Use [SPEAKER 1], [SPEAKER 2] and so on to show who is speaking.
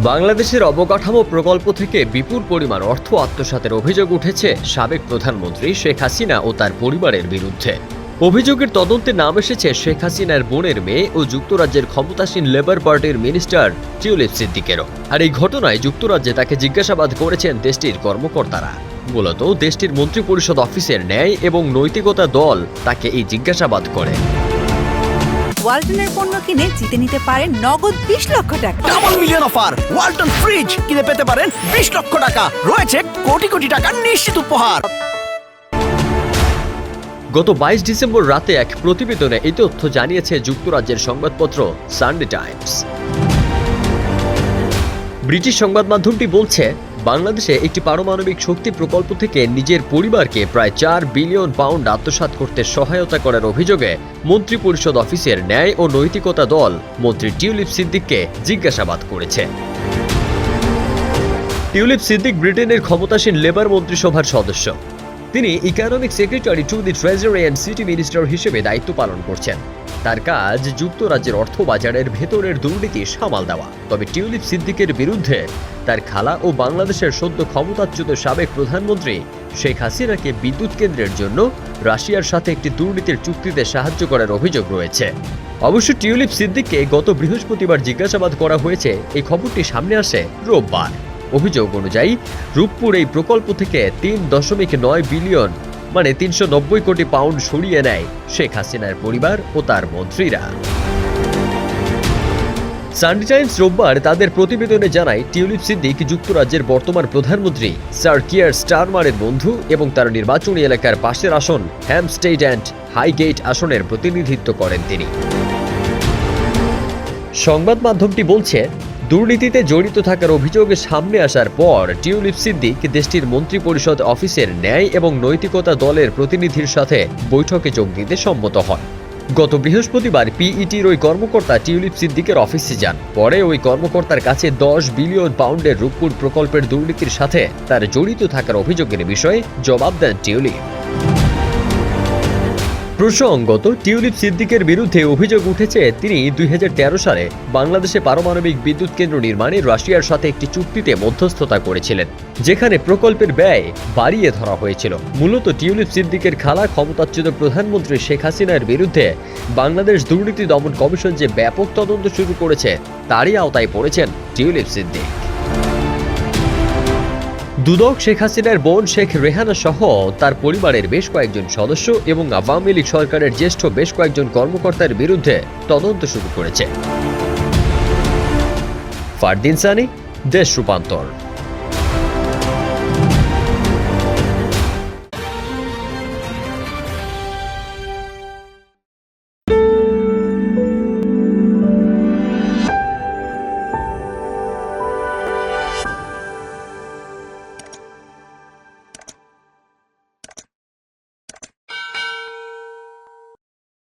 [SPEAKER 1] বাংলাদেশের অবকাঠামো প্রকল্প থেকে বিপুল পরিমাণ অর্থ আত্মসাতের অভিযোগ উঠেছে সাবেক প্রধানমন্ত্রী শেখ হাসিনা ও তার পরিবারের বিরুদ্ধে। অভিযোগের তদন্তে নাম এসেছে শেখ হাসিনার বোনের মেয়ে ও যুক্তরাজ্যের ক্ষমতাসীন লেবার পার্টির মিনিস্টার টিউলিপ সিদ্দিকেরও। আর এই ঘটনায় যুক্তরাজ্যে তাকে জিজ্ঞাসাবাদ করেছেন দেশটির কর্মকর্তারা। মূলত দেশটির মন্ত্রিপরিষদ অফিসের ন্যায় এবং নৈতিকতা দল তাকে এই জিজ্ঞাসাবাদ করে।
[SPEAKER 2] ওয়ালটনের পণ্য কিনে জিতে নিতে পারেন নগদ ২০ লক্ষ টাকা।
[SPEAKER 3] Double million offer! Walton fridge কিনে পেতে পারেন ২০ লক্ষ টাকা। রয়েছে কোটি কোটি টাকার নিশ্চিত উপহার।
[SPEAKER 1] গত ২২ ডিসেম্বর রাতে এক প্রতিবেদনে এই তথ্য জানিয়েছে যুক্তরাজ্যের সংবাদপত্র সানডে টাইমস। ব্রিটিশ সংবাদ মাধ্যমটি বলছে, বাংলাদেশে একটি পারমাণবিক শক্তি প্রকল্প থেকে নিজের পরিবারকে প্রায় ৪ বিলিয়ন পাউন্ড আত্মসাৎ করতে সহায়তা করার অভিযোগে মন্ত্রিপরিষদ অফিসের ন্যায় ও নৈতিকতা দল মন্ত্রী টিউলিপ সিদ্দিককে জিজ্ঞাসাবাদ করেছে। টিউলিপ সিদ্দিক ব্রিটেনের ক্ষমতাসীন লেবার মন্ত্রিসভার সদস্য। তিনি economic secretary to the treasury and city minister হিসেবে দায়িত্ব পালন করছেন। তার কাজ যুক্তরাজ্যের অর্থবাজারের ভেতরের দুর্নীতি সামাল দেওয়া। তবে টিউলিপ সিদ্দিকের বিরুদ্ধে তার খালা ও বাংলাদেশের সদ্য ক্ষমতাচ্যুত সাবেক প্রধানমন্ত্রী শেখ হাসিনাকে বিদ্যুৎ কেন্দ্রের জন্য রাশিয়ার সাথে একটি দুর্নীতির চুক্তিতে সাহায্য করার অভিযোগ রয়েছে। অবশ্য টিউলিপ সিদ্দিককে গত বৃহস্পতিবার জিজ্ঞাসাবাদ করা হয়েছে। এই খবরটি সামনে আসে রোববার। অভিযোগ অনুযায়ী রূপপুর এই প্রকল্প থেকে ৩.৯ বিলিয়ন মানে ৩৯০ কোটি পাউন্ড সরিয়ে নেয় শেখ হাসিনার পরিবার ও তার মন্ত্রীরা। সানডে টাইমস রোববার তাদের প্রতিবেদনে জানায়, টিউলিপ সিদ্দিক যুক্তরাজ্যের বর্তমান প্রধানমন্ত্রী স্যার কিয়ার স্টারমারের বন্ধু এবং তার নির্বাচনী এলাকার পাশের আসন হ্যাম্পস্টেড অ্যান্ড হাইগেট আসনের প্রতিনিধিত্ব করেন তিনি। সংবাদ মাধ্যমটি বলছে, দুর্নীতিতে জড়িত থাকার অভিযোগে সামনে আসার পর টিউলিপ সিদ্দিক দেশটির মন্ত্রিপরিষদ অফিসের ন্যায় এবং নৈতিকতা দলের প্রতিনিধির সাথে বৈঠকে যোগ দিতে সম্মত হন। গত বৃহস্পতিবার পিইটির ওই কর্মকর্তা টিউলিপ সিদ্দিকের অফিসে যান। পরে ওই কর্মকর্তার কাছে ১০ বিলিয়ন পাউন্ডের রূপপুর প্রকল্পের দুর্নীতির সাথে তার জড়িত থাকার অভিযোগের বিষয়ে জবাব দেন টিউলিপ। প্রসঙ্গত, টিউলিপ সিদ্দিকের বিরুদ্ধে অভিযোগ উঠেছে তিনি ২০১৩ সালে বাংলাদেশে পারমাণবিক বিদ্যুৎ কেন্দ্র নির্মাণে রাশিয়ার সাথে একটি চুক্তিতে মধ্যস্থতা করেছিলেন, যেখানে প্রকল্পের ব্যয় বাড়িয়ে ধরা হয়েছিল। মূলত টিউলিপ সিদ্দিকের খালা ক্ষমতাচ্যুত প্রধানমন্ত্রী শেখ হাসিনার বিরুদ্ধে বাংলাদেশ দুর্নীতি দমন কমিশন যে ব্যাপক তদন্ত শুরু করেছে তারই আওতায় পড়েছেন টিউলিপ সিদ্দিক। দুদক শেখ হাসিনার বোন শেখ রেহানা সহ তার পরিবারের বেশ কয়েকজন সদস্য এবং আওয়ামী লীগ সরকারের জ্যেষ্ঠ বেশ কয়েকজন কর্মকর্তার বিরুদ্ধে তদন্ত শুরু করেছে। ফারদিন সানি, দেশ রূপান্তর।